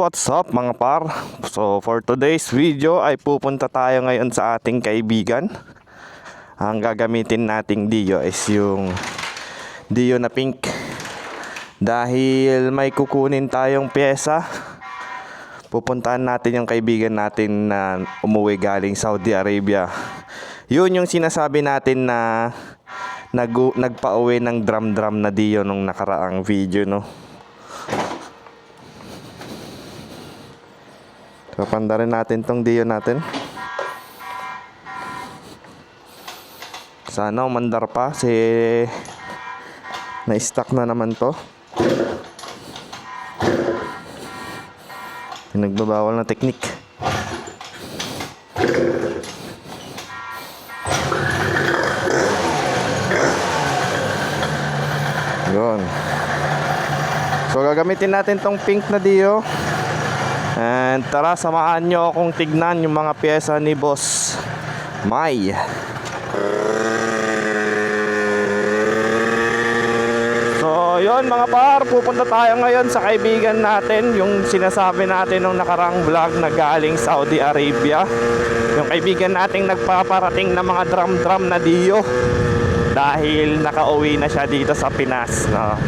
What's up mga par? So for today's video ay pupunta tayo ngayon sa ating kaibigan. Ang gagamitin nating Dio is yung Dio na pink. Dahil may kukunin tayong pyesa, pupuntahan natin yung kaibigan natin na umuwi galing Saudi Arabia. Yun yung sinasabi natin na nagpa-uwi ng drum na Dio nung nakaraang video, no? Papanda rin natin tong Dio natin. Sana umandar pa kasi na-stuck na naman to. Pinagbabawal na teknik. Yun. So gagamitin natin tong pink na Dio. And tara, samahan nyo akong tignan yung mga pyesa ni Boss May. So yun mga par, pupunta tayo ngayon sa kaibigan natin, yung sinasabi natin nung nakarang vlog na galing Saudi Arabia. Yung kaibigan nating nagpaparating ng mga drum na Dio dahil nakauwi na siya dito sa Pinas, no?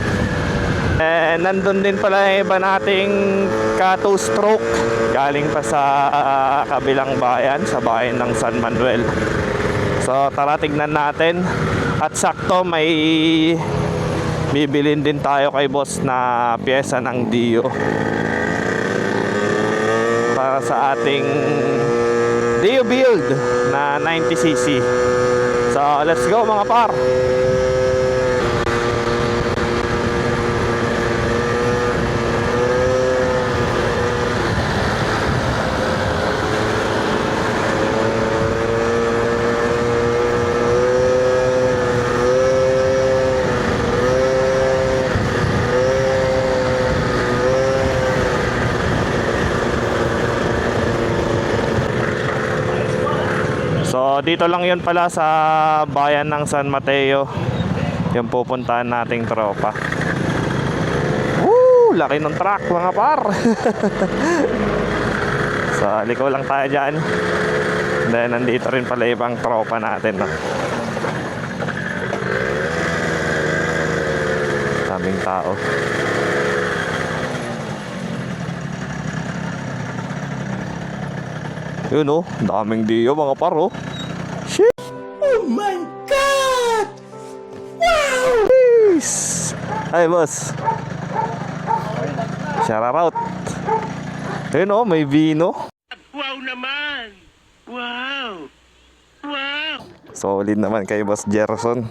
Nandun din pala yung iba nating ka-two-stroke galing pa sa kabilang bayan, sa bayan ng San Manuel. So tara, tignan natin. At sakto may bibilin din tayo kay boss na pyesa ng Dio para sa ating Dio build na 90cc. So let's go mga par. So dito lang yun pala sa bayan ng San Mateo, yung pupuntahan nating tropa. Woo! Laki ng truck mga par. So liko lang tayo dyan. Then nandito rin pala ibang tropa natin, no? Daming tao. Yun, oh, daming Dio mga par, oh. Shit. Oh my God! Wow! Peace. Hi boss. Shout out. Yun, oh, may vino. Wow naman! Wow! Wow! Solid naman kay Boss Gerson.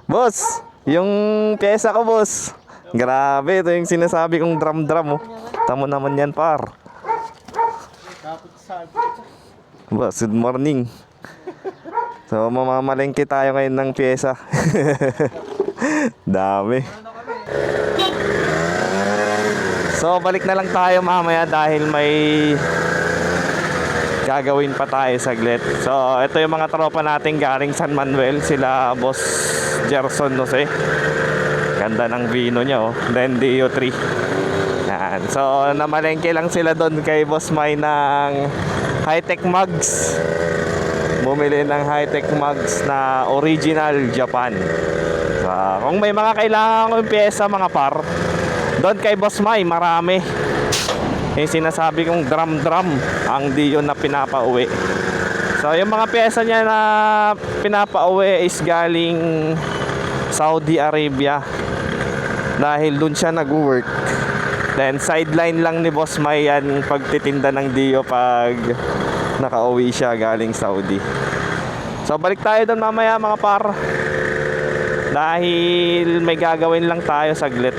Boss, yung pyesa ko boss. Grabe, ito yung sinasabi kong drum, oh. Tamo naman yan par. Boss, good morning. So mamamalengke tayo ngayon ng pyesa. Dami. So balik na lang tayo mamaya dahil may gagawin pa tayo saglit. So ito yung mga tropa natin galing San Manuel. Sila Boss Gerson Jose. Ganda ng vino niya, oh. Then Dio 3. Yan. So namalengke lang sila doon kay Boss May ng high-tech mugs. Bumili ng high-tech mugs na original Japan. So kung may mga kailangan kong pyesa mga par, doon kay Boss May marami. Yung sinasabi kong drum ang Dio na pinapauwi. So yung mga pyesa niya na pinapauwi is galing Saudi Arabia dahil doon siya nag-work. Then sideline lang ni Boss May yan pagtitinda ng Dio pag nakauwi siya galing Saudi. So balik tayo doon mamaya mga par, dahil may gagawin lang tayo saglit.